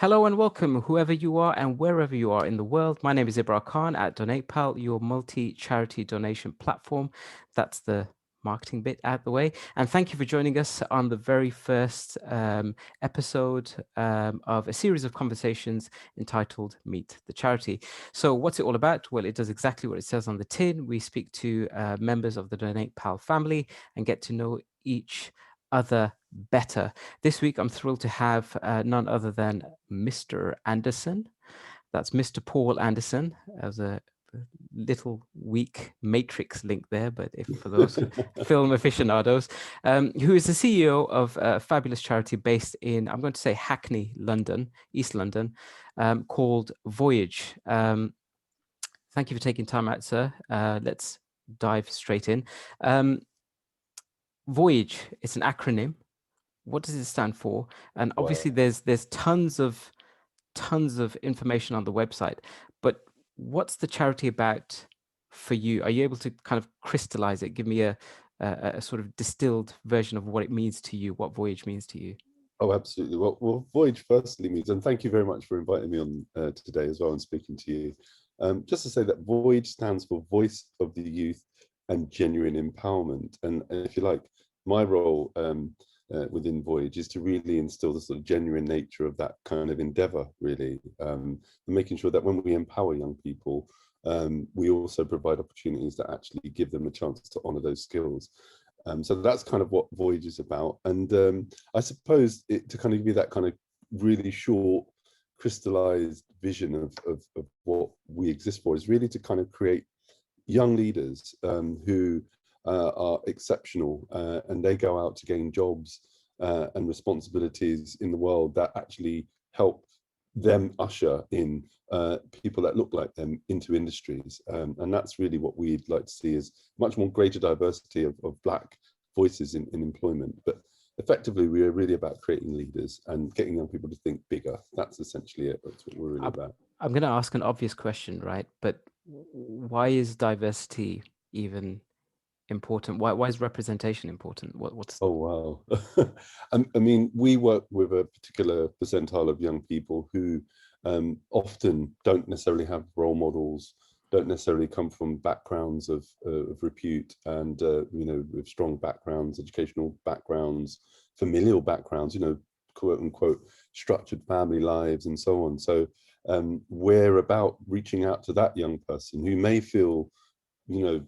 Hello and welcome, whoever you are and wherever you are in the world. My name is Ibrahim Khan at DonatePal, your multi-charity donation platform. That's the marketing bit out the way. And thank you for joining us on the very first episode of a series of conversations entitled Meet the Charity. So what's it all about? Well, it does exactly what it says on the tin. We speak to members of the DonatePal family and get to know each other better. This week, I'm thrilled to have none other than Mr. Anderson. That's Mr. Paul Anderson, as a little weak Matrix link there, but if for those film aficionados, who is the CEO of a fabulous charity based in, I'm going to say Hackney, London, East London, called Voyage. Thank you for taking time out, sir. Let's dive straight in. Voyage, it's an acronym. What does it stand for? And obviously there's tons of information on the website, but what's the charity about for you? Are you able to kind of crystallize it? Give me a sort of distilled version of what it means to you, what Voyage means to you. Oh, absolutely. Well, Voyage firstly means, and thank you very much for inviting me on today as well and speaking to you. Just to say that Voyage stands for Voice of the Youth and Genuine Empowerment. And if you like, my role within Voyage is to really instill the sort of genuine nature of that kind of endeavor, really, and making sure that when we empower young people, we also provide opportunities that actually give them a chance to honor those skills. So that's kind of what Voyage is about. And I suppose to kind of give you that kind of really short, crystallized vision of what we exist for is really to kind of create young leaders who are exceptional and they go out to gain jobs and responsibilities in the world that actually help them usher in people that look like them into industries. And that's really what we'd like to see, is much more greater diversity of Black voices in employment. But effectively, we are really about creating leaders and getting young people to think bigger. That's essentially it. That's what we're really about. I'm going to ask an obvious question, right? But why is diversity even important? Why is representation important? What's Oh, wow. I mean, we work with a particular percentile of young people who often don't necessarily have role models, don't necessarily come from backgrounds of repute, and with strong backgrounds, educational backgrounds, familial backgrounds, quote unquote structured family lives and so on. So we're about reaching out to that young person who may feel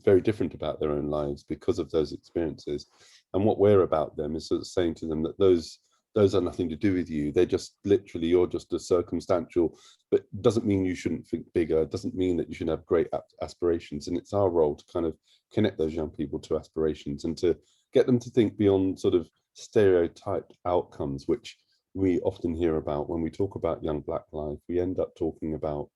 very different about their own lives because of those experiences. And what we're about them is sort of saying to them that those are nothing to do with you. They're just literally, you're just a circumstantial, but doesn't mean you shouldn't think bigger, doesn't mean that you should have great aspirations. And it's our role to kind of connect those young people to aspirations and to get them to think beyond sort of stereotyped outcomes, which we often hear about when we talk about young Black life. We end up talking about,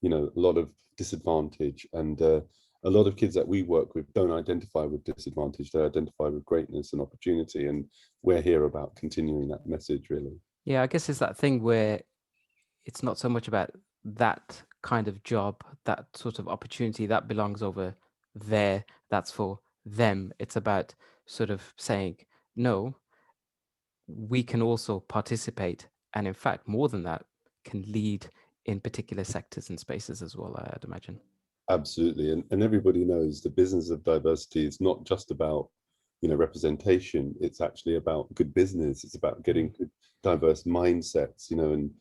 a lot of disadvantage, and a lot of kids that we work with don't identify with disadvantage, they identify with greatness and opportunity. And we're here about continuing that message, really. Yeah, I guess it's that thing where it's not so much about that kind of job, that sort of opportunity that belongs over there, that's for them. It's about sort of saying, no, we can also participate. And in fact, more than that, can lead in particular sectors and spaces as well, I'd imagine. Absolutely. And everybody knows the business of diversity is not just about, representation. It's actually about good business. It's about getting good, diverse mindsets, and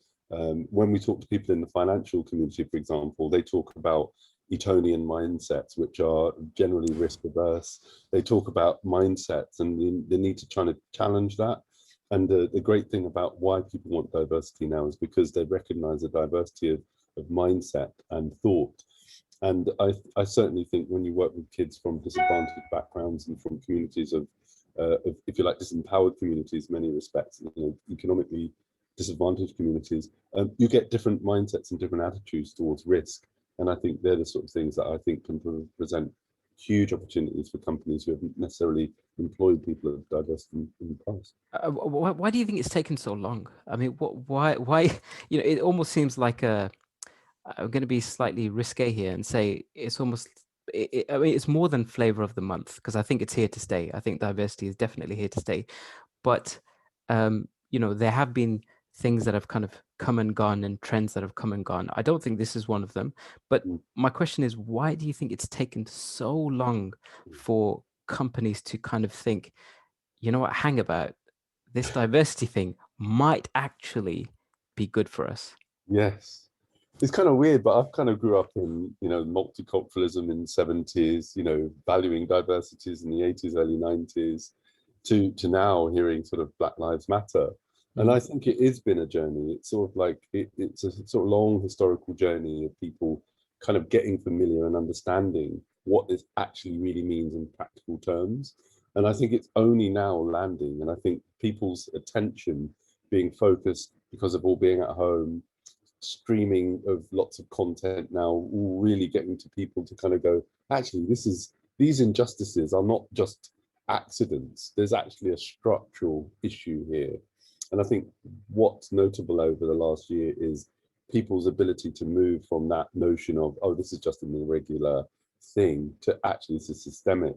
when we talk to people in the financial community, for example, they talk about Etonian mindsets, which are generally risk averse. They talk about mindsets and the need to try to challenge that. And the great thing about why people want diversity now is because they recognize the diversity of mindset and thought. And I certainly think when you work with kids from disadvantaged backgrounds and from communities of if you like, disempowered communities, in many respects, economically disadvantaged communities, you get different mindsets and different attitudes towards risk. And I think they're the sort of things that I think can present huge opportunities for companies who haven't necessarily employed people of diversity in the past. Why do you think it's taken so long? I mean, why, it almost seems like I'm going to be slightly risque here and say it's almost, I mean, it's more than flavor of the month, because I think it's here to stay. I think diversity is definitely here to stay. But, there have been things that have kind of come and gone and trends that have come and gone. I don't think this is one of them. But Mm. my question is, why do you think it's taken so long for companies to kind of think, you know what, hang about, this diversity thing might actually be good for us? Yes. It's kind of weird, but I've kind of grew up in, multiculturalism in the 70s, valuing diversities in the 80s, early 90s, to now hearing sort of Black Lives Matter. And Mm. I think it has been a journey. It's sort of like it's a sort of long historical journey of people kind of getting familiar and understanding what this actually really means in practical terms. And I think it's only now landing. And I think people's attention being focused because of all being at home, streaming of lots of content now, all really getting to people to kind of go, actually, these injustices are not just accidents. There's actually a structural issue here. And I think what's notable over the last year is people's ability to move from that notion of, oh, this is just an irregular thing, to actually it's systemic.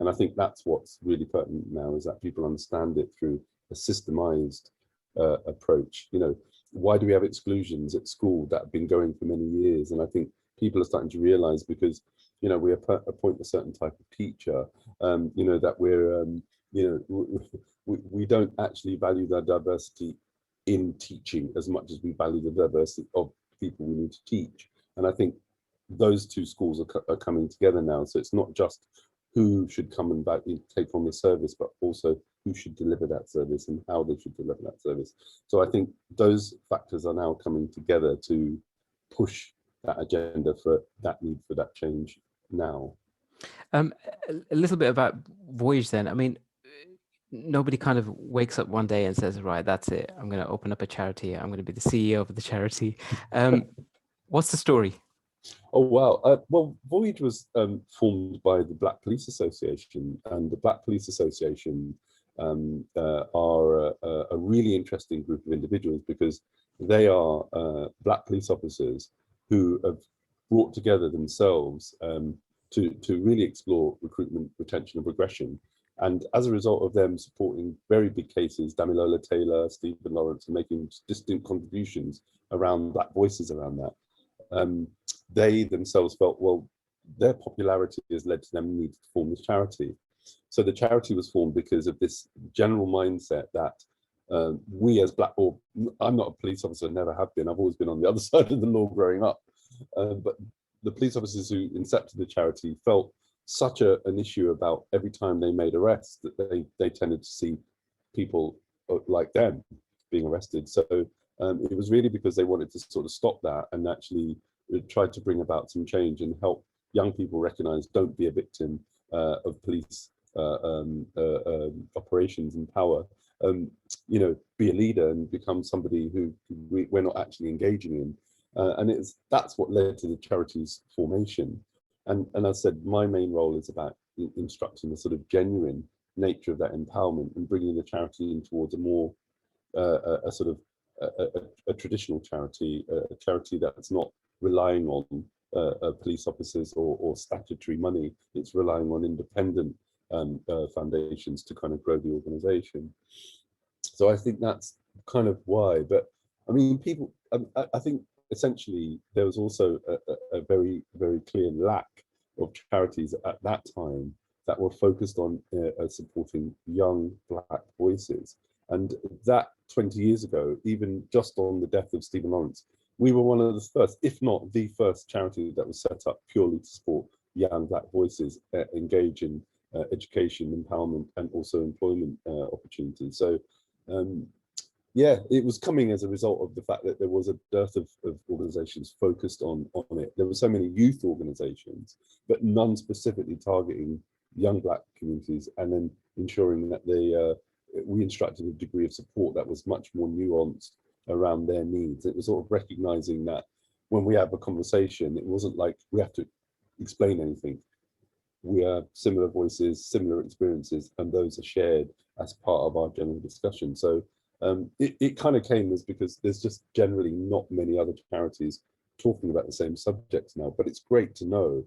And I think that's what's really pertinent now, is that people understand it through a systemized approach. Why do we have exclusions at school that have been going for many years? And I think people are starting to realize, because we appoint a certain type of teacher, that we don't actually value the diversity in teaching as much as we value the diversity of people we need to teach. And I think those two schools are coming together now. So it's not just who should come and take on the service, but also who should deliver that service and how they should deliver that service. So I think those factors are now coming together to push that agenda for that need for that change now. A little bit about Voyage then. I mean, nobody kind of wakes up one day and says, right, that's it, I'm going to open up a charity, I'm going to be the CEO of the charity. What's the story? Oh, wow. Well, Voyage was formed by the Black Police Association, and the Black Police Association are a really interesting group of individuals, because they are Black police officers who have brought together themselves to really explore recruitment, retention, and progression. And as a result of them supporting very big cases, Damilola Taylor, Stephen Lawrence, and making distinct contributions around Black voices around that, they themselves felt, well, their popularity has led to them needing to form this charity. So the charity was formed because of this general mindset that we as Black, or I'm not a police officer, never have been, I've always been on the other side of the law growing up, but the police officers who incepted the charity felt such an issue about every time they made arrests that they tended to see people like them being arrested. So it was really because they wanted to sort of stop that and actually tried to bring about some change and help young people recognize, don't be a victim of police operations and power. Be a leader and become somebody who we're not actually engaging in. And that's what led to the charity's formation. And as I said, my main role is about instructing the sort of genuine nature of that empowerment and bringing the charity in towards a more a sort of a traditional charity, a charity that's not relying on police officers or statutory money. It's relying on independent foundations to kind of grow the organization. So I think that's kind of why. But I mean, people, I think essentially there was also a very, very clear lack of charities at that time that were focused on supporting young Black voices. And that 20 years ago, even just on the death of Stephen Lawrence, we were one of the first, if not the first charity that was set up purely to support young Black voices engage in education, empowerment, and also employment opportunities. So yeah, it was coming as a result of the fact that there was a dearth of organizations focused on it. There were so many youth organizations, but none specifically targeting young Black communities, and then ensuring that we instructed a degree of support that was much more nuanced around their needs. It was sort of recognizing that when we have a conversation, it wasn't like we have to explain anything. We have similar voices, similar experiences, and those are shared as part of our general discussion. So it kind of came as because there's just generally not many other charities talking about the same subjects now. But it's great to know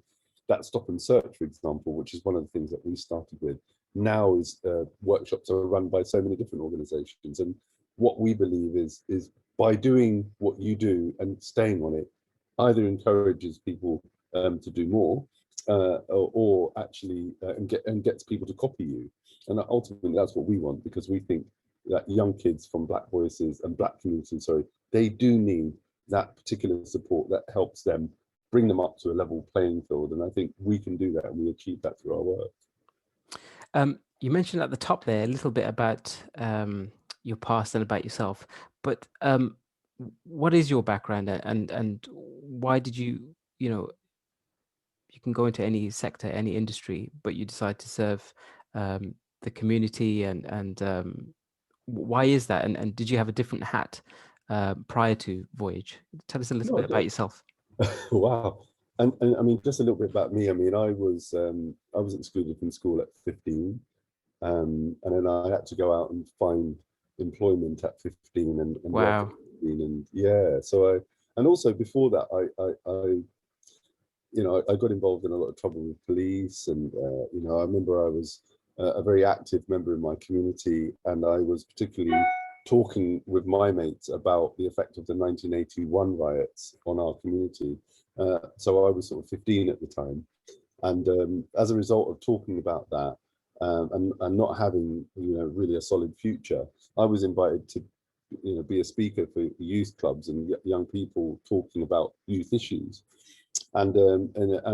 that Stop and Search, for example, which is one of the things that we started with, now is workshops are run by so many different organizations. And what we believe is by doing what you do and staying on it, either encourages people to do more, or actually and gets people to copy you. And ultimately, that's what we want, because we think that young kids from Black voices and Black communities, sorry, they do need that particular support that helps them bring them up to a level playing field. And I think we can do that, and we achieve that through our work. You mentioned at the top there a little bit about your past and about yourself, but what is your background, and why did you, you can go into any sector, any industry, but you decide to serve the community, and why is that? And did you have a different hat prior to Voyage? Tell us a little No, bit about yourself. wow. And I mean, just a little bit about me. I mean, I was excluded from school at 15, and then I had to go out and find employment at 15 and work at Wow. 15. And yeah, so and also before that, I got involved in a lot of trouble with police. And, I remember I was a very active member in my community, and I was particularly talking with my mates about the effect of the 1981 riots on our community. So I was sort of 15 at the time. And as a result of talking about that, and not having, really a solid future, I was invited to, be a speaker for youth clubs and young people talking about youth issues. And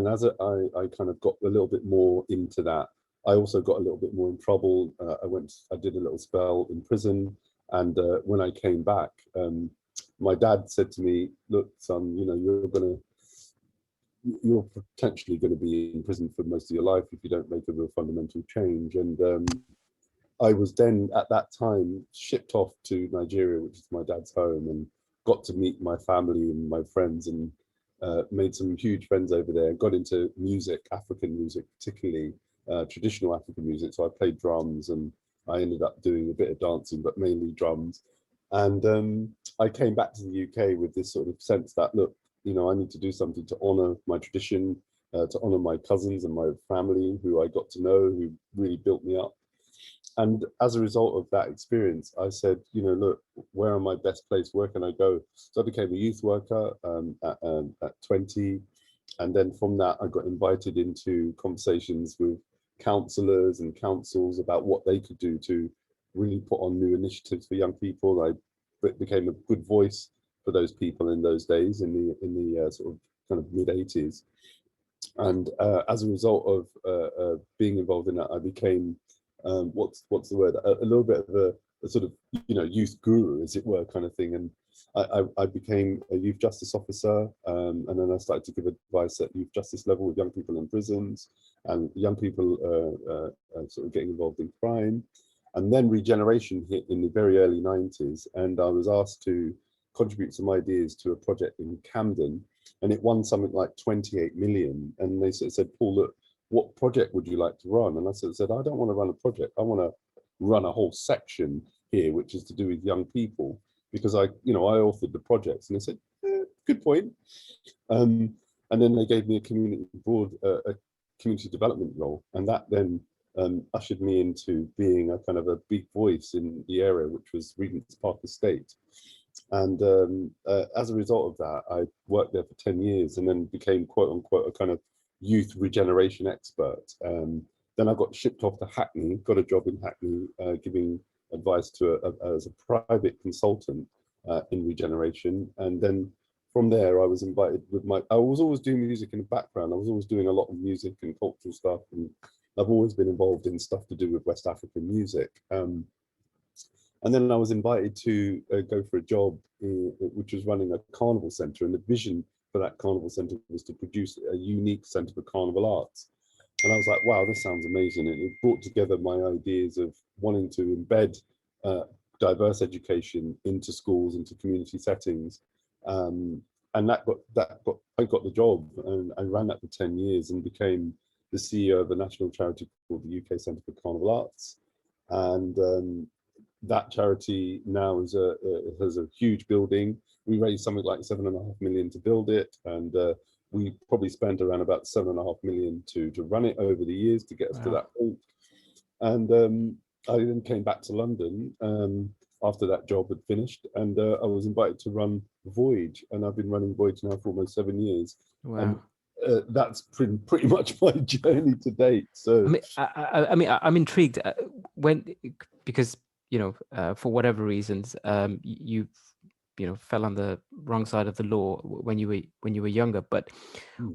as I kind of got a little bit more into that, I also got a little bit more in trouble. I did a little spell in prison, and when I came back, my dad said to me, "Look, son, you're potentially going to be in prison for most of your life if you don't make a real fundamental change." And I was then at that time shipped off to Nigeria, which is my dad's home, and got to meet my family and my friends, and made some huge friends over there. Got into music, African music, particularly traditional African music. So I played drums, and I ended up doing a bit of dancing, but mainly drums. And I came back to the UK with this sort of sense that, look, I need to do something to honour my tradition, to honour my cousins and my family, who I got to know, who really built me up. And as a result of that experience, I said, look, where am I best placed? Where can I go? So I became a youth worker at 20. And then from that, I got invited into conversations with councillors and councils about what they could do to really put on new initiatives for young people. I became a good voice for those people in those days, in the sort of kind of mid-80s. And as a result of being involved in that, I became what's the word? A little bit of a sort of youth guru, as it were, kind of thing. And I became a youth justice officer, and then I started to give advice at youth justice level with young people in prisons and young people sort of getting involved in crime. And then regeneration hit in the very early 90s, and I was asked to contribute some ideas to a project in Camden, and it won something like 28 million. And they sort of said, "Paul, look, what project would you like to run?" And I sort of said, "I don't want to run a project. I want to run a whole section here, which is to do with young people, because I authored the projects." And they said, "Good point." And then they gave me a community development role, and that then ushered me into being a kind of a big voice in the area, which was Regent's Park Estate. And as a result of that, I worked there for 10 years and then became, quote unquote, a kind of youth regeneration expert. Then I got shipped off to Hackney, got a job in Hackney, giving advice as a private consultant in regeneration. And then from there, I was invited I was always doing music in the background. I was always doing a lot of music and cultural stuff. And I've always been involved in stuff to do with West African music. And then I was invited to go for a job which was running a carnival centre, and the vision for that carnival centre was to produce a unique centre for carnival arts. And I was like, wow, this sounds amazing. And it brought together my ideas of wanting to embed diverse education into schools, into community settings. And I got the job, and I ran that for 10 years and became the CEO of a national charity called the UK Centre for Carnival Arts. And that charity now has a huge building. We raised something like 7.5 million to build it, and we probably spent around about 7.5 million to run it over the years to get us to that point. And I then came back to London, after that job had finished, and I was invited to run Voyage, and I've been running Voyage now for almost 7 years, and Wow. that's pretty much my journey to date. So I'm intrigued when because for whatever reasons you fell on the wrong side of the law when you were younger. But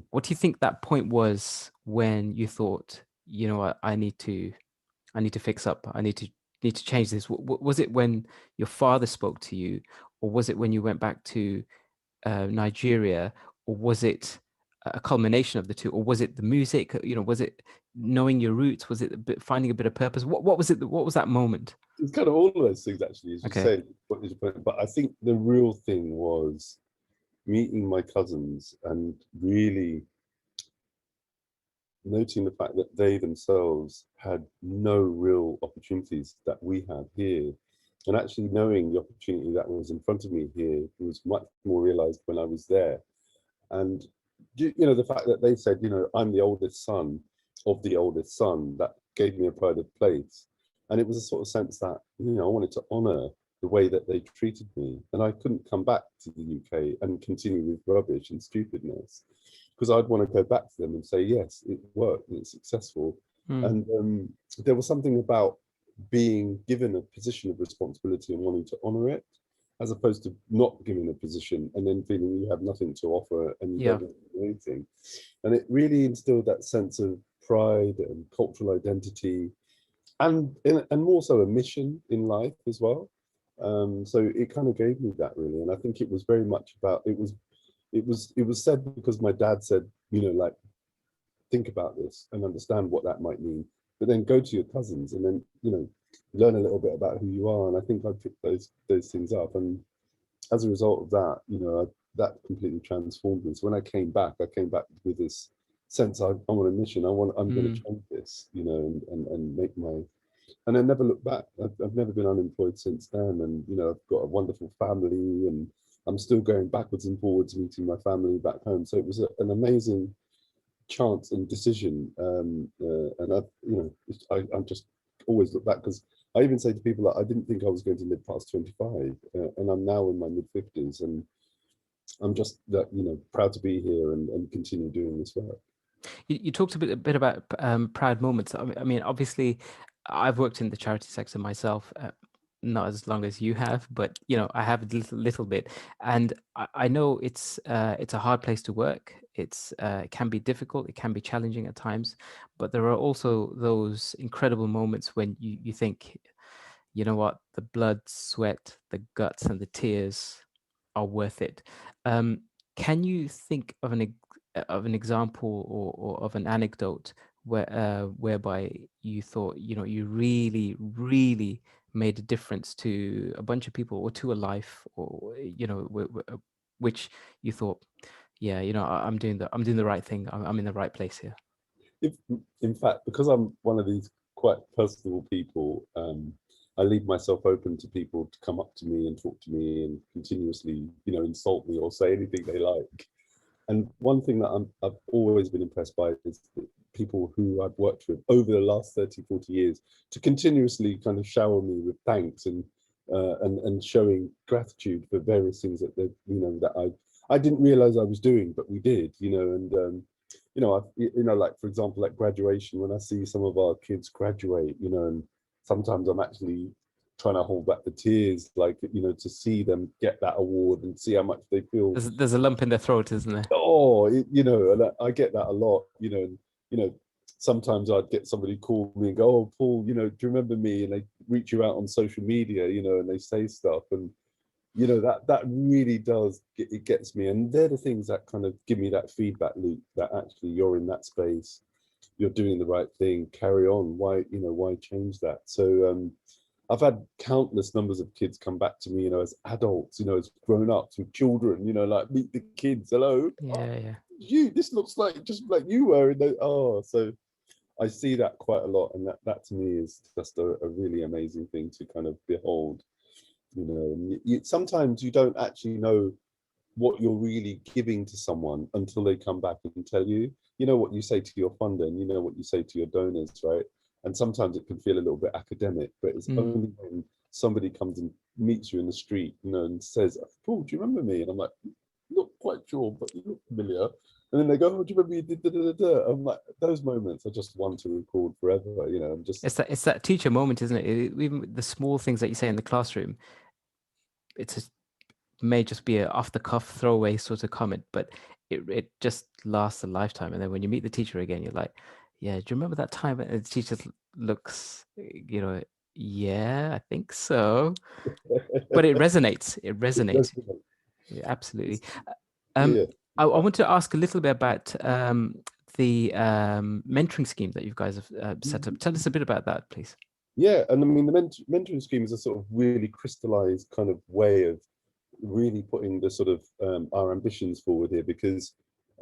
what do you think that point was when you thought, I need to fix up. I need to change this. Was it when your father spoke to you, or was it when you went back to Nigeria, or was it a culmination of the two, or was it the music? Was it knowing your roots? Was it finding a bit of purpose? What was it? What was that moment? it's kind of all of those things, actually, as you Okay. say. But I think the real thing was meeting my cousins and really noting the fact that they themselves had no real opportunities that we have here. And actually knowing the opportunity that was in front of me here was much more realized when I was there. And the fact that they said, I'm the oldest son of the oldest son, that gave me a pride of place. And it was a sort of sense that, I wanted to honor the way that they treated me. And I couldn't come back to the UK and continue with rubbish and stupidness, because I'd want to go back to them and say, yes, it worked and it's successful. Mm. And there was something about being given a position of responsibility and wanting to honor it, as opposed to not given a position and then feeling you have nothing to offer and you Yeah. don't know anything. And it really instilled that sense of pride and cultural identity, and more so a mission in life as well. So it kind of gave me that, really. And I think it was very much about, it was said because my dad said, like, think about this and understand what that might mean, but then go to your cousins and then learn a little bit about who you are. And I think I picked those things up, and as a result of that, that completely transformed me. So when I came back with this sense, I'm on a mission. I'm going to Mm. change this, and make my, and I never looked back. I've never been unemployed since then, and I've got a wonderful family, and I'm still going backwards and forwards meeting my family back home. So it was an amazing chance and decision, and I'm just always look back, because I even say to people that I didn't think I was going to live past 25, and I'm now in my mid-50s, and I'm just that proud to be here and continue doing this work. You talked a bit about proud moments. I mean, obviously, I've worked in the charity sector myself, not as long as you have, but I have a little bit, and I know it's a hard place to work. It can be difficult, it can be challenging at times, but there are also those incredible moments when you think, you know what, the blood, sweat, the guts, and the tears are worth it. Um, can you think of an example, or of an anecdote whereby you thought, you really, really made a difference to a bunch of people or to a life, or which you thought, yeah, I'm doing the right thing. I'm in the right place here. If, in fact, because I'm one of these quite personable people, I leave myself open to people to come up to me and talk to me and continuously, insult me or say anything they like. And one thing that I've always been impressed by is people who I've worked with over the last 30, 40 years to continuously kind of shower me with thanks and showing gratitude for various things that they, that I didn't realize I was doing, but we did, and like, for example, like graduation, when I see some of our kids graduate, and sometimes I'm actually trying to hold back the tears, like, to see them get that award and see how much they feel. There's a lump in their throat, isn't there? Oh, and I get that a lot, and, sometimes I'd get somebody call me and go, oh, Paul, do you remember me? And they reach you out on social media, and they say stuff, and that really does it gets me. And they're the things that kind of give me that feedback loop, that actually you're in that space, you're doing the right thing, carry on. Why change that? So I've had countless numbers of kids come back to me, as adults, as grown-ups with children, like, meet the kids, hello, Yeah, yeah. this looks like just like you were in the, so I see that quite a lot, and that to me is just a really amazing thing to kind of behold. And sometimes you don't actually know what you're really giving to someone until they come back and tell you. What you say to your funder, and what you say to your donors, right? And sometimes it can feel a little bit academic, but it's Mm. only when somebody comes and meets you in the street, and says, "Paul, do you remember me?" And I'm like, "Not quite sure, but you look familiar." And then they go, "Oh, do you remember you did da, da, da, da?" I'm like, those moments are just one to record forever. I'm just It's that teacher moment, isn't it? Even the small things that you say in the classroom, it's just, may just be a off the cuff throwaway sort of comment, but it just lasts a lifetime. And then when you meet the teacher again, you're like, yeah, do you remember that time? And the teacher looks, yeah, I think so. But it resonates. It resonates. Yeah, absolutely. Um, yeah. I want to ask a little bit about the mentoring scheme that you guys have set up. Tell us a bit about that, please. Yeah, and I mean the mentoring scheme is a sort of really crystallized kind of way of really putting the sort of our ambitions forward here, because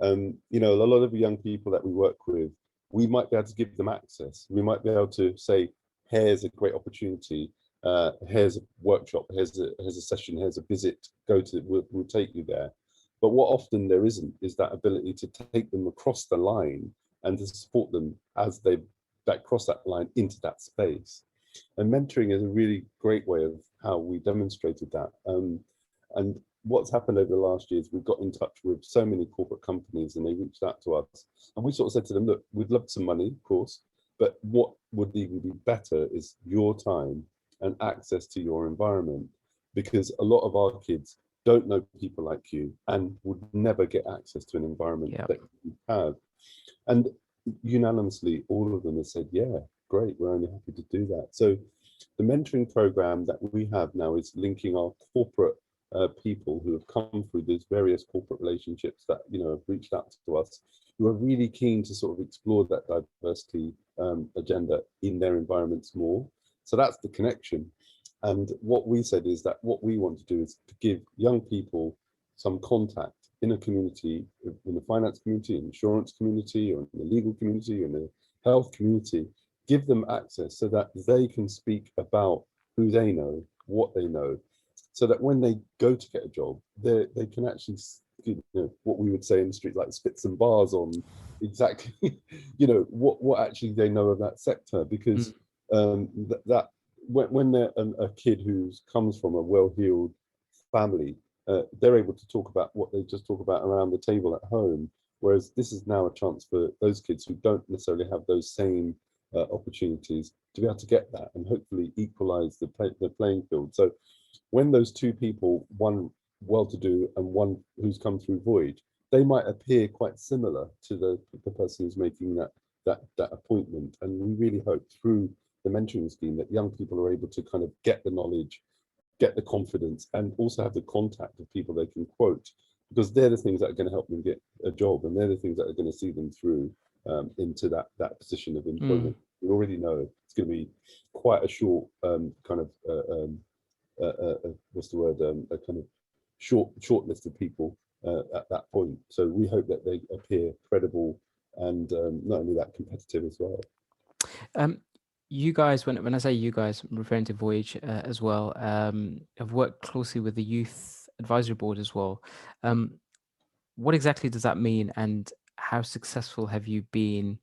a lot of the young people that we work with, we might be able to give them access. We might be able to say, here's a great opportunity, here's a workshop, here's a session, here's a visit, we'll take you there. But what often there isn't is that ability to take them across the line and to support them as they that cross that line into that space. And mentoring is a really great way of how we demonstrated that. And what's happened over the last years, we've got in touch with so many corporate companies, and they reached out to us, and we sort of said to them, look, we'd love some money, of course, but what would even be better is your time and access to your environment, because a lot of our kids don't know people like you and would never get access to an environment Yeah. that you have. And unanimously, all of them have said, yeah, great, we're only happy to do that. So the mentoring program that we have now is linking our corporate people who have come through these various corporate relationships that have reached out to us, who are really keen to sort of explore that diversity agenda in their environments more. So that's the connection. And what we said is that what we want to do is to give young people some contact in a community, in the finance community, in the insurance community, or in the legal community, or in the health community, give them access so that they can speak about who they know, what they know, so that when they go to get a job, they can actually, what we would say in the street, like spit some bars on exactly, what actually they know of that sector, because that when they're a kid who comes from a well-heeled family, they're able to talk about what they just talk about around the table at home. Whereas this is now a chance for those kids who don't necessarily have those same opportunities to be able to get that, and hopefully equalize the playing field. So when those two people, one well-to-do and one who's come through Voyage, they might appear quite similar to the person who's making that appointment. And we really hope through the mentoring scheme that young people are able to kind of get the knowledge, get the confidence, and also have the contact of people they can quote, because they're the things that are going to help them get a job, and they're the things that are going to see them through into that position of employment. We already know it's going to be quite a short kind of what's the word, a kind of short list of people at that point. So we hope that they appear credible, and not only that, competitive as well. You guys, when I say you guys, I'm referring to Voyage as well, have worked closely with the Youth Advisory Board as well. What exactly does that mean, and how successful have you been,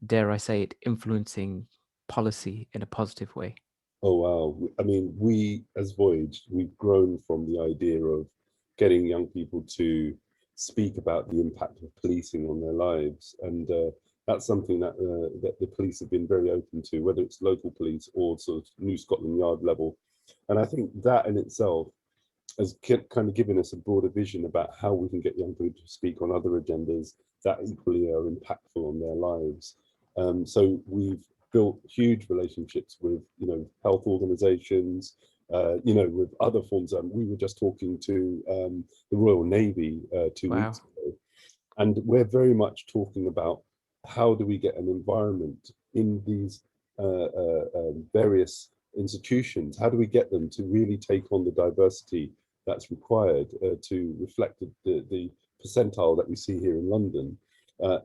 dare I say it, influencing policy in a positive way? Oh wow! I mean, we as Voyage, we've grown from the idea of getting young people to speak about the impact of policing on their lives, and that's something that the police have been very open to, whether it's local police or sort of New Scotland Yard level. And I think that in itself has kind of given us a broader vision about how we can get young people to speak on other agendas that equally are impactful on their lives. So we've built huge relationships with health organizations, with other forms. We were just talking to the Royal Navy 2 Wow. weeks ago, and we're very much talking about how do we get an environment in these various institutions, how do we get them to really take on the diversity that's required to reflect the percentile that we see here in London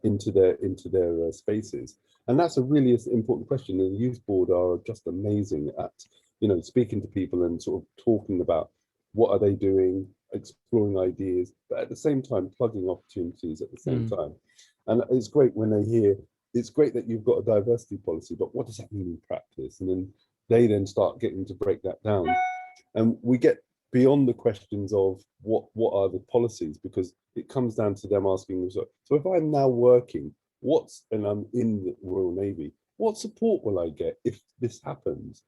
into their spaces. And that's a really important question. And the youth board are just amazing at speaking to people and sort of talking about what are they doing, exploring ideas, but at the same time plugging opportunities at the same time. And it's great when they hear, it's great that you've got a diversity policy, but what does that mean in practice? And then they start getting to break that down. And we get beyond the questions of what are the policies, because it comes down to them asking themselves, so if I'm now working, and I'm in the Royal Navy, what support will I get if this happens?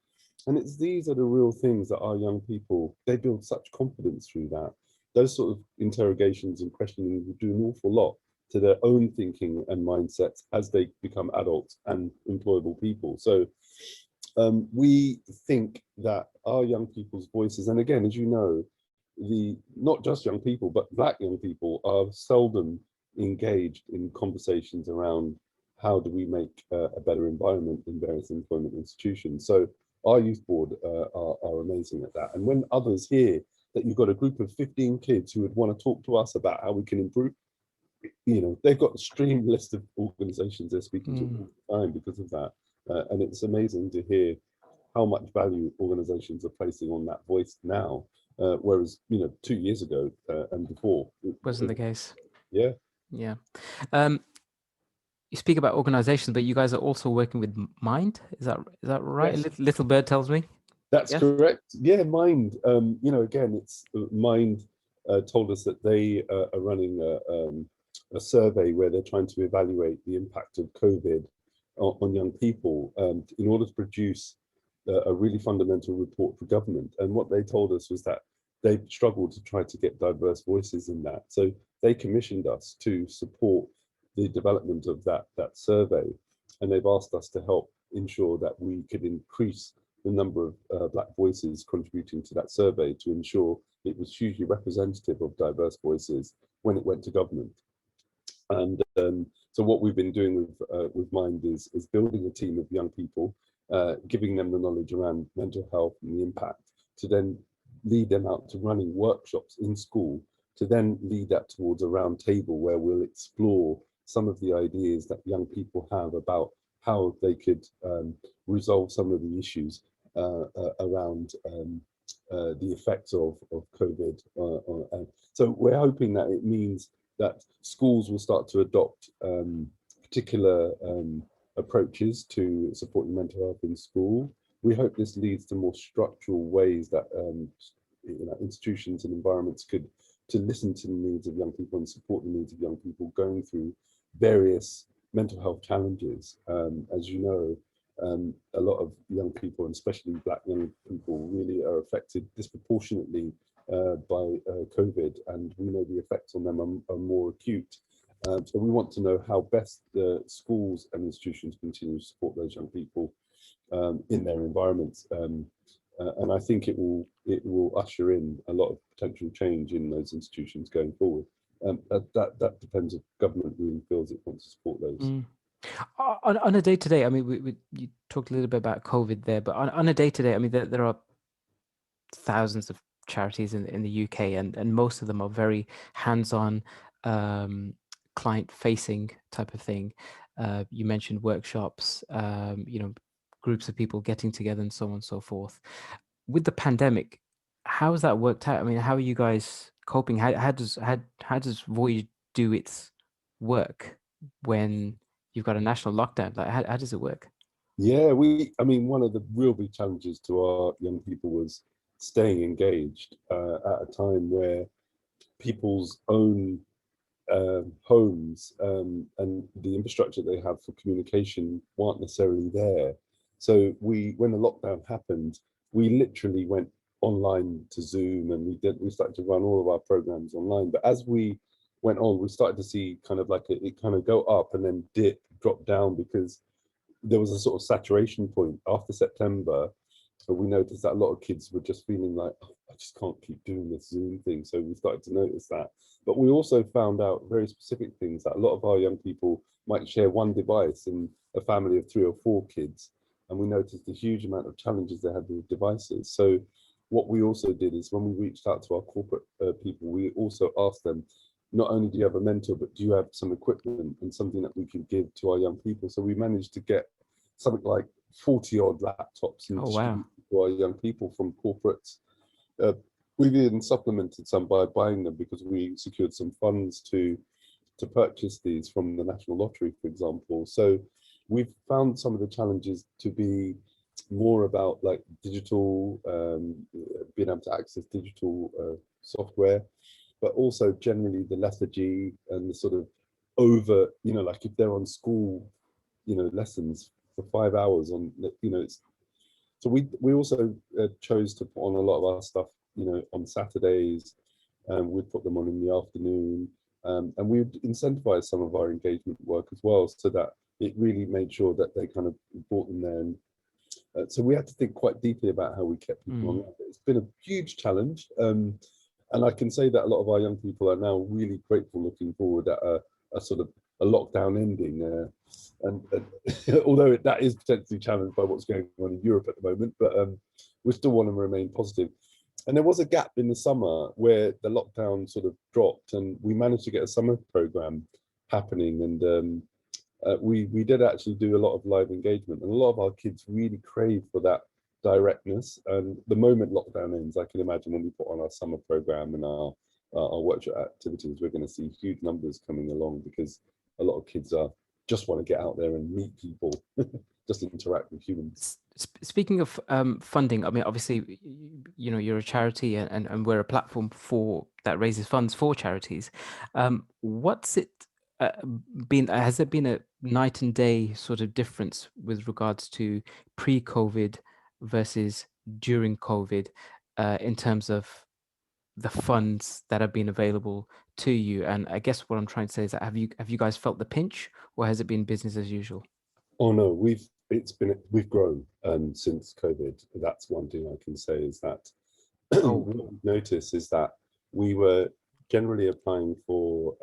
And these are the real things that our young people, they build such confidence through that. Those sort of interrogations and questioning will do an awful lot to their own thinking and mindsets as they become adults and employable people. So we think that our young people's voices, and again, as you know, not just young people, but Black young people are seldom engaged in conversations around how do we make a better environment in various employment institutions. So our youth board are amazing at that. And when others hear that you've got a group of 15 kids who would want to talk to us about how we can improve, they've got a stream list of organizations they're speaking to all the time because of that. And it's amazing to hear how much value organizations are placing on that voice now, whereas 2 years ago and before Wasn't the case. Yeah. Yeah. You speak about organizations, but you guys are also working with Mind. Is that right? Yes. Little Bird tells me. That's Yes? correct. Yeah, Mind. Again, it's Mind told us that they are running a survey where they're trying to evaluate the impact of COVID on young people in order to produce a really fundamental report for government. And what they told us was that they struggled to try to get diverse voices in that. So they commissioned us to support the development of that survey. And they've asked us to help ensure that we could increase the number of Black voices contributing to that survey to ensure it was hugely representative of diverse voices when it went to government. And so what we've been doing with Mind is building a team of young people, giving them the knowledge around mental health and the impact, to then lead them out to running workshops in school, to then lead that towards a round table where we'll explore some of the ideas that young people have about how they could resolve some of the issues around the effects of COVID. So we're hoping that it means that schools will start to adopt particular approaches to supporting mental health in school. We hope this leads to more structural ways that institutions and environments could to listen to the needs of young people and support the needs of young people going through various mental health challenges. As you know, a lot of young people, and especially Black young people, really are affected disproportionately by COVID, and we know the effects on them are more acute. So we want to know how best the schools and institutions continue to support those young people in their environments. And I think it will usher in a lot of potential change in those institutions going forward. That depends if government really feels it wants to support those. On a day-to-day, I mean, you talked a little bit about COVID there, but on a day-to-day, I mean, there are thousands of charities in the UK, and most of them are very hands-on, client-facing type of thing. You mentioned workshops, groups of people getting together and so on and so forth. With the pandemic, how has that worked out? I mean, how are you guys coping? How does Voyage do its work when you've got a national lockdown? Like, how does it work? Yeah, I mean, one of the real big challenges to our young people was staying engaged at a time where people's own homes and the infrastructure they have for communication weren't necessarily there. So when the lockdown happened, we literally went online to Zoom, and we started to run all of our programs online. But as we went on, we started to see kind of like it kind of go up and then drop down, because there was a sort of saturation point after September. But we noticed that a lot of kids were just feeling like, oh, I just can't keep doing this Zoom thing. So we started to notice that. But we also found out very specific things, that a lot of our young people might share one device in a family of 3 or 4 kids. And we noticed a huge amount of challenges they had with devices. So what we also did is, when we reached out to our corporate people, we also asked them, not only do you have a mentor, but do you have some equipment and something that we could give to our young people? So we managed to get something like 40 odd laptops and distribute to our young people from corporates. We've even supplemented some by buying them, because we secured some funds to purchase these from the National Lottery, for example. So we've found some of the challenges to be more about like digital, being able to access digital software, but also generally the lethargy and the sort of over, like if they're on school, lessons for 5 hours on, it's, so we also chose to put on a lot of our stuff, on Saturdays, and we'd put them on in the afternoon, and we would incentivize some of our engagement work as well, so that it really made sure that they kind of brought them there. And so we had to think quite deeply about how we kept people on. It's been a huge challenge, and I can say that a lot of our young people are now really grateful, looking forward at a sort of a lockdown ending. And although that is potentially challenged by what's going on in Europe at the moment, but we still want to remain positive. And there was a gap in the summer where the lockdown sort of dropped, and we managed to get a summer program happening. And we did actually do a lot of live engagement, and a lot of our kids really crave for that directness. And the moment lockdown ends, I can imagine when we put on our summer program and our workshop activities, we're going to see huge numbers coming along, because a lot of kids just want to get out there and meet people, just interact with humans. Speaking of funding, I mean, obviously, you're a charity, and we're a platform that raises funds for charities. What's it been? Has there been a night and day sort of difference with regards to pre-COVID versus during COVID, in terms of the funds that have been available to you? And I guess what I'm trying to say is that have you guys felt the pinch, or has it been business as usual? Oh no, we've grown since COVID. That's one thing I can say, is that Oh, what we've noticed is that we were generally applying for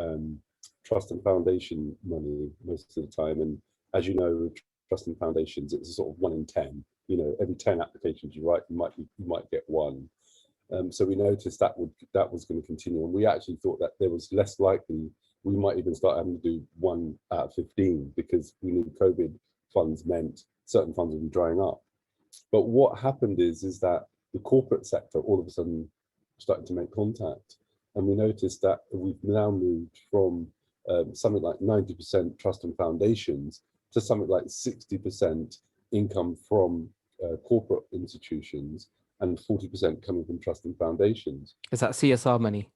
trust and foundation money most of the time. And as you know, with trust and foundations, it's a sort of 1 in 10. Every 10 applications you write, you might get one. So we noticed that was going to continue, and we actually thought that there was less likely we might even start having to do 1 out of 15, because we knew COVID funds meant certain funds would be drying up. But what happened is that the corporate sector all of a sudden started to make contact, and we noticed that we've now moved from something like 90% trust and foundations to something like 60% income from corporate institutions, and 40% coming from trust and foundations. is that CSR money?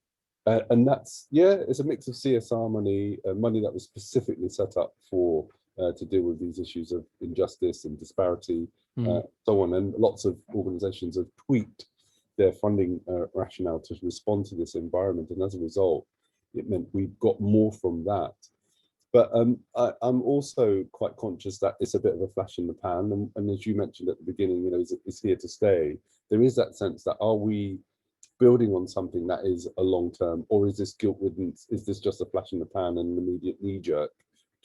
And that's, yeah, it's a mix of CSR money, money that was specifically set up for to deal with these issues of injustice and disparity, so on. And lots of organizations have tweaked their funding rationale to respond to this environment. And as a result, it meant we got more from that. But I'm also quite conscious that it's a bit of a flash in the pan. And as you mentioned at the beginning, it's here to stay. There is that sense that, are we building on something that is a long term, or is this guilt ridden? Is this just a flash in the pan and an immediate knee jerk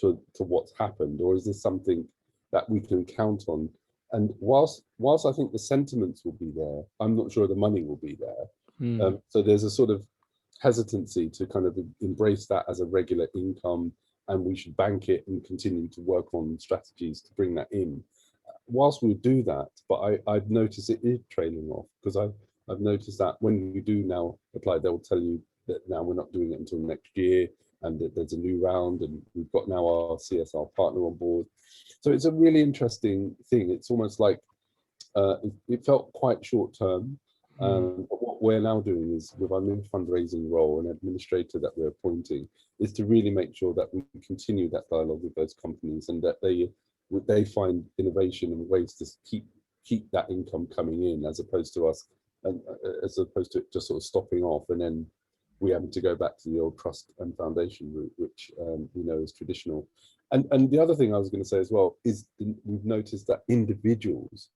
to what's happened, or is this something that we can count on? And whilst I think the sentiments will be there, I'm not sure the money will be there. So there's a sort of hesitancy to kind of embrace that as a regular income, and we should bank it and continue to work on strategies to bring that in. Whilst we do that, but I've noticed it is trailing off, because I've noticed that when you do now apply, they'll tell you that now we're not doing it until next year, and that there's a new round, and we've got now our CSR partner on board. So it's a really interesting thing. It's almost like it felt quite short term. But what we're now doing is, with our new fundraising role and administrator that we're appointing, is to really make sure that we continue that dialogue with those companies, and that they find innovation and ways to keep that income coming in, as opposed to us, and as opposed to it just sort of stopping off, and then we having to go back to the old trust and foundation route, which we know is traditional. And the other thing I was going to say as well is, we've noticed that individuals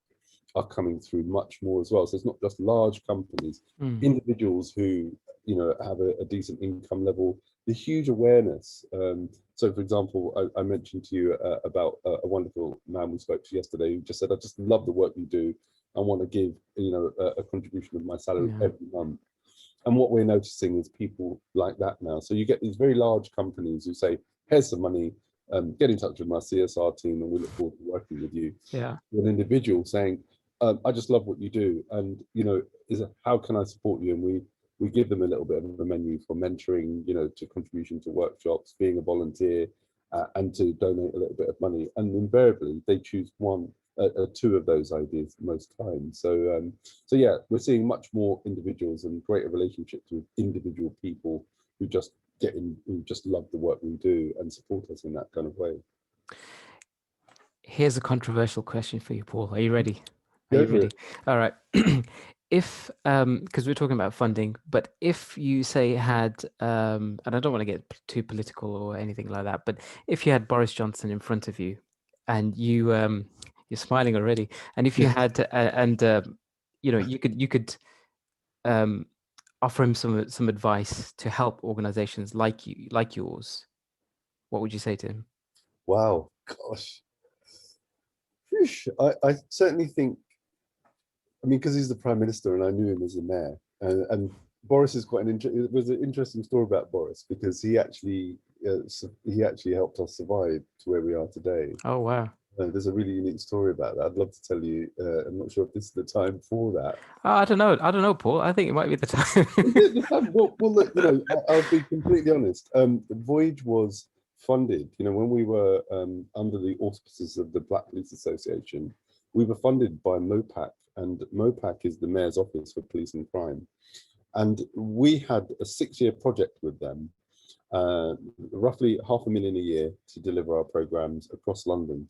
are coming through much more as well. So it's not just large companies, individuals who have a decent income level, the huge awareness. So for example, I mentioned to you about a wonderful man we spoke to yesterday, who just said, I just love the work you do. I want to give a contribution of my salary every month. And what we're noticing is people like that now. So you get these very large companies who say, here's some money, get in touch with my CSR team and we look forward to working with you. Yeah. An individual saying, I just love what you do, and how can I support you? And we give them a little bit of a menu for mentoring, to contribution to workshops, being a volunteer, and to donate a little bit of money. And invariably they choose one are two of those ideas most times. So yeah, we're seeing much more individuals and greater relationships with individual people who just who just love the work we do and support us in that kind of way. Here's a controversial question for you, Paul. Are you ready? Are Go you for ready? it. All right. If because we're talking about funding, but if you say had and I don't want to get too political or anything like that, but if you had Boris Johnson in front of you and you're smiling already, and if you had you know, you could um offer him some advice to help organizations like yours, what would you say to him? Wow, gosh. I certainly think, I mean, because he's the prime minister and I knew him as a mayor, and Boris is quite it was an interesting story about Boris because he actually helped us survive to where we are today. Oh wow. There's a really unique story about that. I'd love to tell you. I'm not sure if this is the time for that. I don't know. I don't know, Paul. I think it might be the time. Is it the time? Well, look, I'll be completely honest. Voyage was funded. When we were under the auspices of the Black Police Association, we were funded by MOPAC, and MOPAC is the Mayor's Office for Police and Crime. And we had a 6-year project with them, roughly £500,000 a year to deliver our programs across London.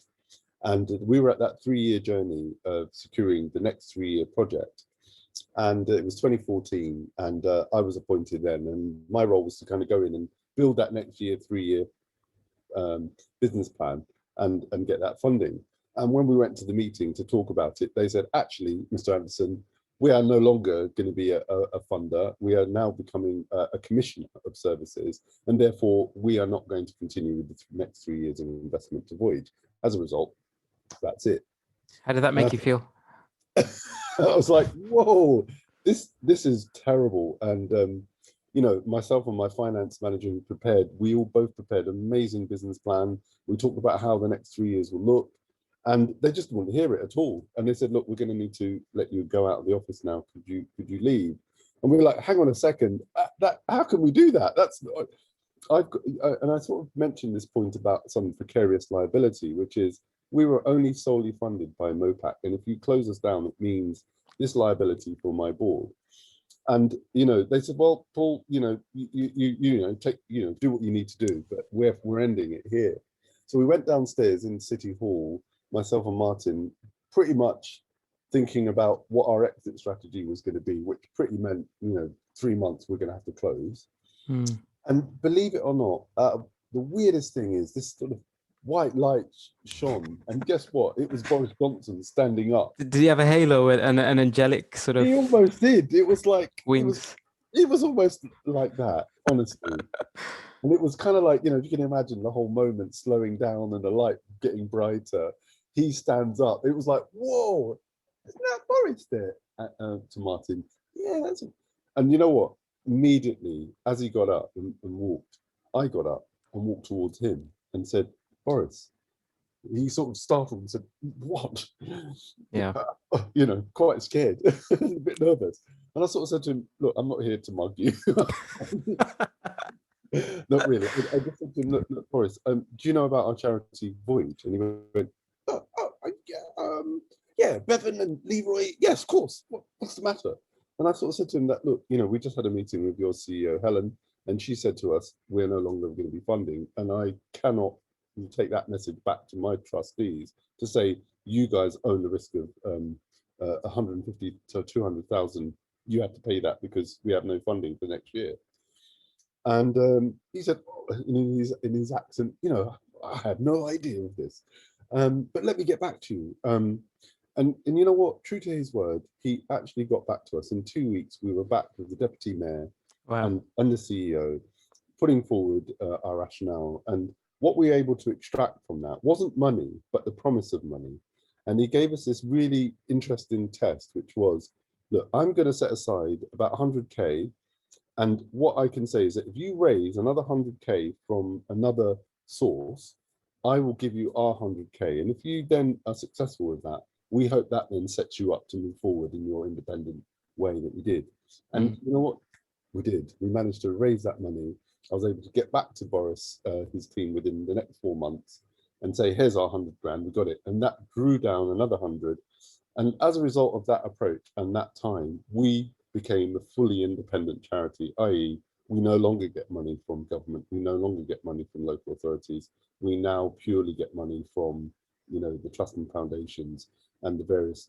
And we were at that 3-year journey of securing the next 3-year project. And it was 2014, and I was appointed then, and my role was to kind of go in and build that next 3-year business plan and get that funding. And when we went to the meeting to talk about it, they said, actually, Mr. Anderson, we are no longer going to be a funder. We are now becoming a commissioner of services, and therefore we are not going to continue with the next 3 years of investment to Voyage. As a result, that's it. How did that make you feel? I was like, whoa, this is terrible. And myself and my finance manager who prepared, we all both prepared an amazing business plan. We talked about how the next 3 years will look, and they just wouldn't hear it at all. And they said, look, we're going to need to let you go out of the office now. Could you leave? And we were like, hang on a second, how can we do that? And I sort of mentioned this point about some precarious liability, which is we were only solely funded by MOPAC, and if you close us down, it means this liability for my board. And they said, well, Paul, you take, do what you need to do, but we're ending it here. So we went downstairs in City Hall, myself and Martin, pretty much thinking about what our exit strategy was going to be, which pretty meant 3 months we're going to have to close. And believe it or not, the weirdest thing is this sort of white light shone, and guess what? It was Boris Johnson standing up. Did he have a halo and an angelic sort of? He almost did. It was like wings. It was almost like that, honestly. And it was kind of like, you can imagine the whole moment slowing down and the light getting brighter. He stands up. It was like, whoa, isn't that Boris there? To Martin, yeah, that's. And you know what? Immediately, as he got up and walked, I got up and walked towards him and said, Boris. He sort of startled and said, what? Yeah. Quite scared, a bit nervous. And I sort of said to him, look, I'm not here to mug you. Not really. I just said to him, look, Boris, do you know about our charity Voyage? And he went, yeah, Bevan and Leroy. Yes, of course. What's the matter? And I sort of said to him that, look, we just had a meeting with your CEO, Helen, and she said to us, we're no longer going to be funding. And I cannot take that message back to my trustees to say, you guys own the risk of 150 to 200,000. You have to pay that because we have no funding for next year. And he said, in his accent, I have no idea of this, but let me get back to you. And you know what? True to his word, he actually got back to us. In 2 weeks, we were back with the deputy mayor and the CEO, putting forward our rationale. And what we were able to extract from that wasn't money, but the promise of money. And he gave us this really interesting test, which was, look, I'm going to set aside about 100K. And what I can say is that if you raise another 100K from another source, I will give you our 100K. And if you then are successful with that, we hope that then sets you up to move forward in your independent way that we did. And you know what? We did. We managed to raise that money. I was able to get back to Boris, his team, within the next 4 months and say, here's our 100 grand, we got it. And that drew down another 100. And as a result of that approach and that time, we became a fully independent charity, i.e., we no longer get money from government. We no longer get money from local authorities. We now purely get money from, the trust and foundations and the various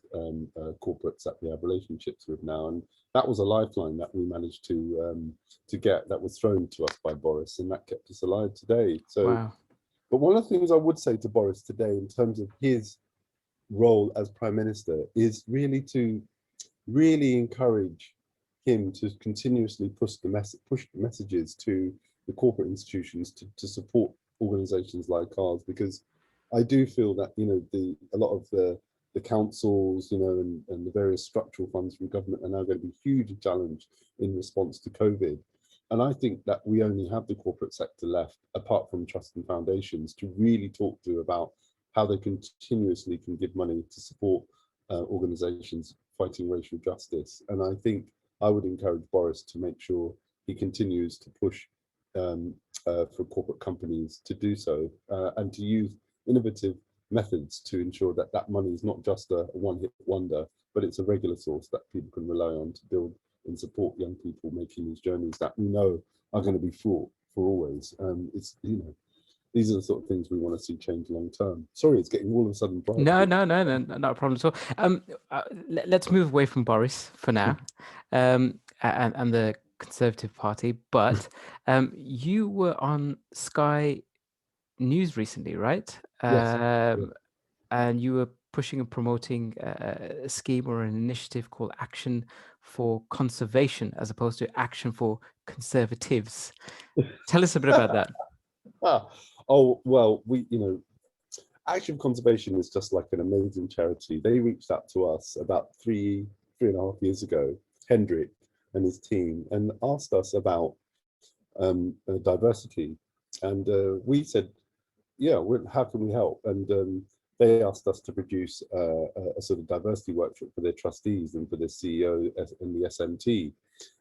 corporates that we have relationships with now. And that was a lifeline that we managed to get, that was thrown to us by Boris, and that kept us alive today. So, Wow. but one of the things I would say to Boris today in terms of his role as Prime Minister is really to encourage him to continuously push the messages to the corporate institutions to support organizations like ours, because I do feel that a lot of the councils and the various structural funds from government are now going to be hugely challenged in response to COVID. And I think that we only have the corporate sector left, apart from trust and foundations, to really talk to about how they continuously can give money to support organizations fighting racial justice. And I think I would encourage Boris to make sure he continues to push for corporate companies to do so and to use innovative methods to ensure that that money is not just a one-hit wonder, but it's a regular source that people can rely on to build and support young people making these journeys that we know are going to be fraught for always. These are the sort of things we want to see change long term. Sorry, it's getting all of a sudden bright. No, not a problem at all. Let's move away from Boris for now, and the Conservative Party. But you were on Sky News recently, right? Yes. And you were pushing and promoting a scheme or an initiative called Action for Conservation, as opposed to Action for Conservatives. Tell us a bit about that. Oh, well, Action Conservation is just like an amazing charity. They reached out to us about three and a half years ago, Hendrik and his team, and asked us about diversity. And we said, yeah, how can we help? And they asked us to produce a sort of diversity workshop for their trustees and for their CEO and the SMT.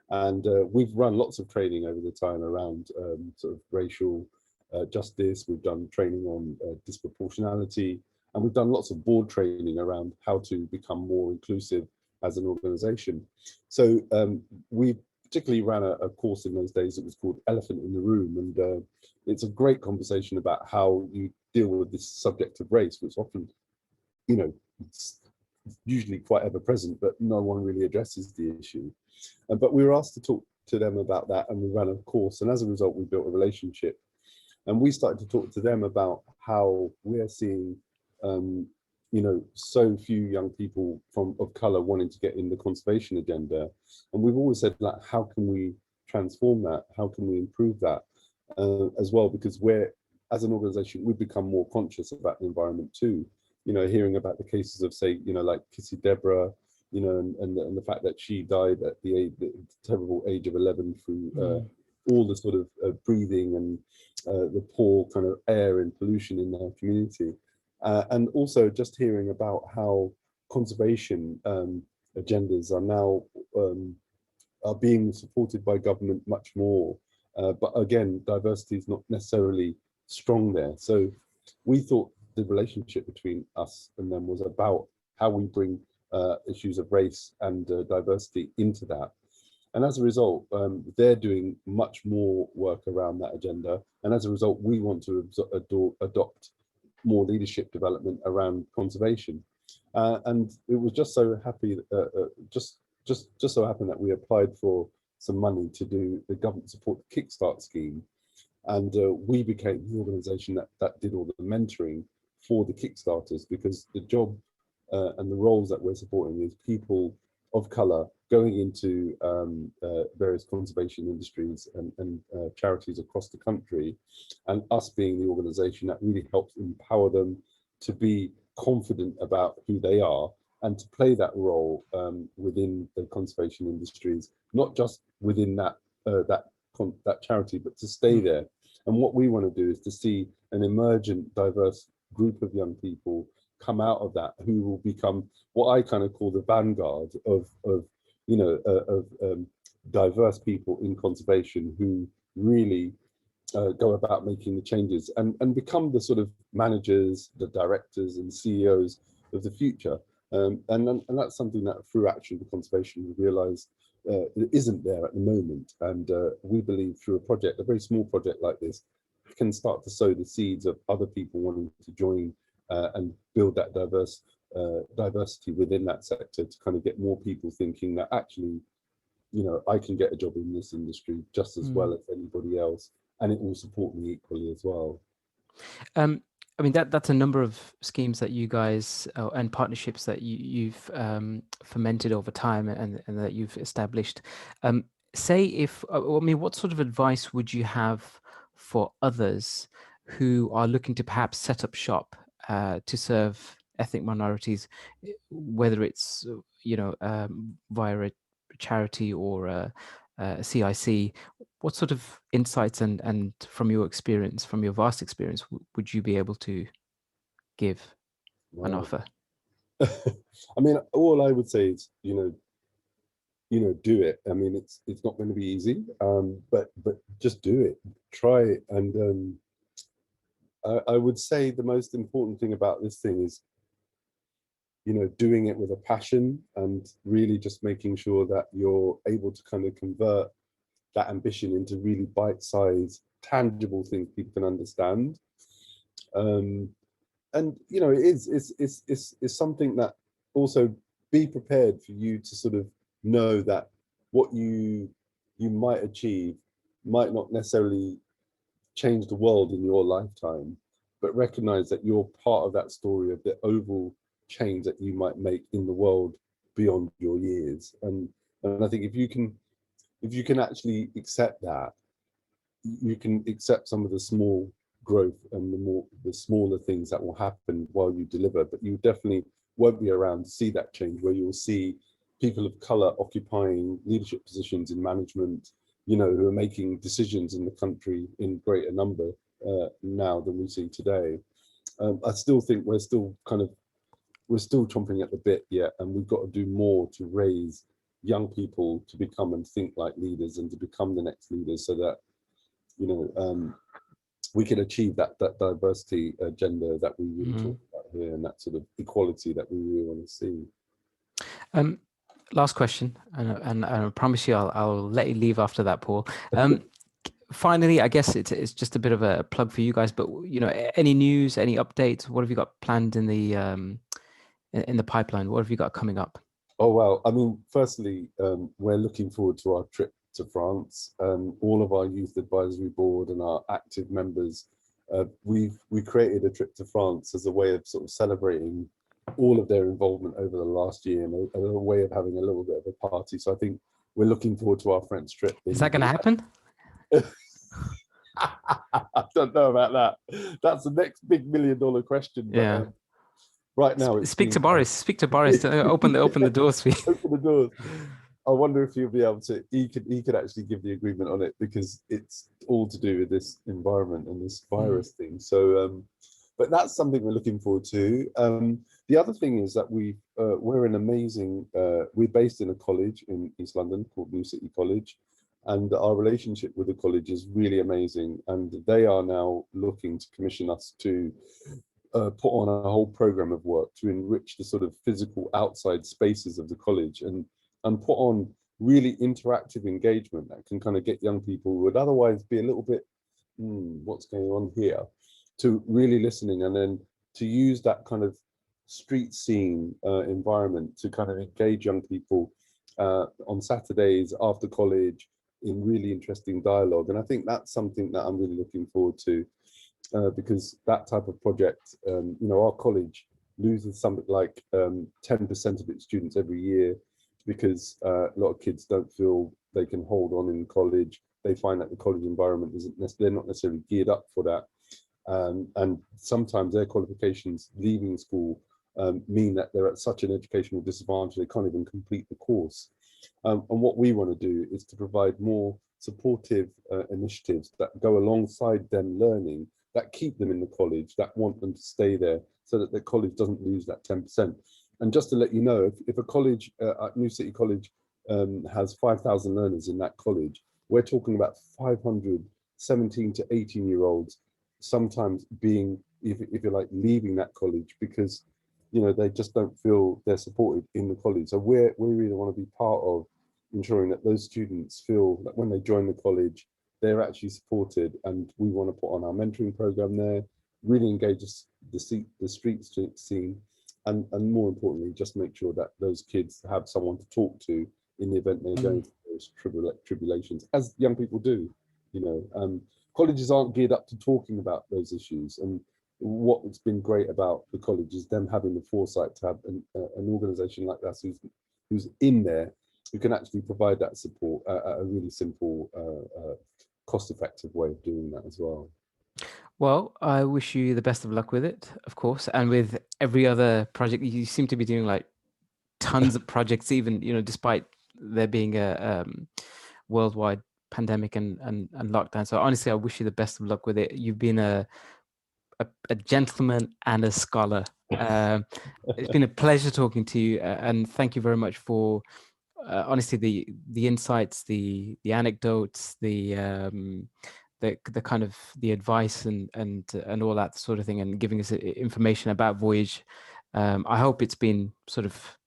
And we've run lots of training over the time around sort of racial justice. We've done training on disproportionality, and we've done lots of board training around how to become more inclusive as an organization. So we particularly ran a course in those days that was called Elephant in the Room, and it's a great conversation about how you deal with this subject of race, which often, it's usually quite ever present, but no one really addresses the issue. But we were asked to talk to them about that, and we ran a course, and as a result we built a relationship, and we started to talk to them about how we're seeing so few young people of color wanting to get in the conservation agenda. And we've always said, like, how can we transform that? How can we improve that as well? Because as an organization, we've become more conscious about the environment too. Hearing about the cases of, say, like Kissy Deborah, and the fact that she died at the terrible age of 11 through all the sort of breathing and the poor kind of air and pollution in their community. And also just hearing about how conservation agendas are now are being supported by government much more. But again, diversity is not necessarily strong there. So we thought the relationship between us and them was about how we bring issues of race and diversity into that. And as a result, they're doing much more work around that agenda. And as a result, we want to adopt more leadership development around conservation. And it was just so happy, just so happened that we applied for some money to do the government support Kickstart scheme. And we became the organization that did all the mentoring for the Kickstarters, because the job and the roles that we're supporting is people of color going into various conservation industries and charities across the country, and us being the organization that really helps empower them to be confident about who they are and to play that role within the conservation industries, not just within that charity, but to stay there. And what we want to do is to see an emergent, diverse group of young people come out of that, who will become what I kind of call the vanguard of diverse people in conservation, who really go about making the changes and become the sort of managers, the directors and CEOs of the future. And that's something that through action for conservation we realised it isn't there at the moment. And we believe through a project, a very small project like this, can start to sow the seeds of other people wanting to join and build that diversity within that sector to kind of get more people thinking that actually, you know, I can get a job in this industry just as well as anybody else, and it will support me equally as well. I mean, that's a number of schemes that you guys and partnerships that you've fermented over time and that you've established. Say if, I mean, what sort of advice would you have for others who are looking to perhaps set up shop to serve ethnic minorities, whether it's, via a charity or a CIC? What sort of insights and from your experience, from your vast experience, would you be able to give an Wow. offer? I mean, all I would say is, do it. I mean, it's not going to be easy, but just do it. Try it. And I would say the most important thing about this thing is, doing it with a passion and really just making sure that you're able to kind of convert that ambition into really bite-sized, tangible things people can understand. And it's something that also be prepared for you to sort of know that what you might achieve might not necessarily change the world in your lifetime, but recognize that you're part of that story of the overall change that you might make in the world beyond your years. And I think if you can actually accept that, you can accept some of the small growth and the smaller things that will happen while you deliver, but you definitely won't be around to see that change where you'll see people of color occupying leadership positions in management, who are making decisions in the country in greater number now than we see today. I still think we're still chomping at the bit yet, and we've got to do more to raise young people to become and think like leaders and to become the next leaders, so that we can achieve that diversity agenda that we really talk about here, and that sort of equality that we really want to see. Last question, and I promise you I'll let you leave after that, Paul. Finally, I guess it's just a bit of a plug for you guys, but any news, any updates? What have you got planned in the pipeline? What have you got coming up? Oh, well, I mean, firstly, we're looking forward to our trip to France. All of our youth advisory board and our active members, we created a trip to France as a way of sort of celebrating all of their involvement over the last year, and a way of having a little bit of a party. So I think we're looking forward to our French trip. Is that going to happen? I don't know about that. That's the next big $1 million question. But, yeah. Right now, speak to Boris. Speak to Boris. To open the doors for you. Open the doors. I wonder if he'll be able to. He could actually give the agreement on it, because it's all to do with this environment and this virus thing. So, but that's something we're looking forward to. The other thing is that we're an amazing. We're based in a college in East London called New City College, and our relationship with the college is really amazing. And they are now looking to commission us to put on a whole program of work to enrich the sort of physical outside spaces of the college, and put on really interactive engagement that can kind of get young people who would otherwise be a little bit, what's going on here, to really listening, and then to use that kind of street scene environment to kind of engage young people on Saturdays after college in really interesting dialogue. And I think that's something that I'm really looking forward to. Because that type of project, our college loses something like 10% of its students every year, because a lot of kids don't feel they can hold on in college. They find that the college environment they're not necessarily geared up for that. And sometimes their qualifications leaving school mean that they're at such an educational disadvantage they can't even complete the course. And what we want to do is to provide more supportive initiatives that go alongside them learning, that keep them in the college, that want them to stay there, so that the college doesn't lose that 10%. And just to let you know, if a college at New City College has 5,000 learners in that college, we're talking about 500 17 to 18-year-olds sometimes being, if you're like, leaving that college because, you know, they just don't feel they're supported in the college. So we really want to be part of ensuring that those students feel that when they join the college, they're actually supported. And we want to put on our mentoring program there, really engage the street scene, and more importantly, just make sure that those kids have someone to talk to in the event they're going through those tribulations, as young people do. You know, colleges aren't geared up to talking about those issues, and what's been great about the college is them having the foresight to have an organisation like us who's in there, who can actually provide that support at a really simple, cost-effective way of doing that as well. Well, I wish you the best of luck with it, of course, and with every other project. You seem to be doing like tons of projects, even, you know, despite there being a worldwide pandemic and lockdown. So honestly, I wish you the best of luck with it. You've been a gentleman and a scholar. It's been a pleasure talking to you, and thank you very much for honestly the insights, the anecdotes, the kind of the advice and all that sort of thing, and giving us information about Voyage. I hope it's been sort of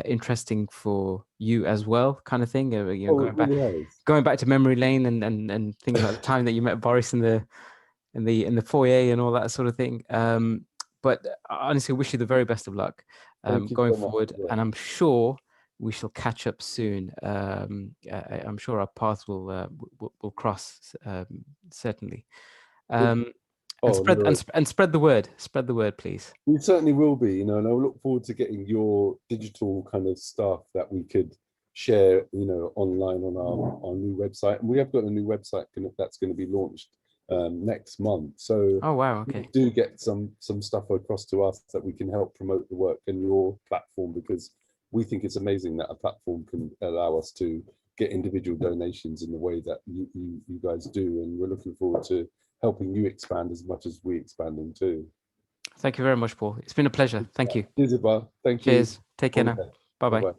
interesting for you as well, kind of thing. You know, Oh, it really has. going back to memory lane and things like the time that you met Boris in the foyer and all that sort of thing. But I honestly wish you the very best of luck Thank you going so much forward, as well. and I'm sure we shall catch up soon. I'm sure our paths will cross, certainly. And Oh, spread no, and spread the word. Spread the word, please. we certainly will be, you know, and I look forward to getting your digital kind of stuff that we could share, you know, online on our new website. And we have got a new website that's going to be launched next month. So Oh wow, okay. do get some stuff across to us that we can help promote the work in your platform, because we think it's amazing that a platform can allow us to get individual donations in the way that you guys do. And we're looking forward to helping you expand as much as we expanding too. Thank you very much, Paul. It's been a pleasure. Thank you. Cheers, Iba. Thank you. Cheers. Take care All the now. best. Bye bye. Bye-bye.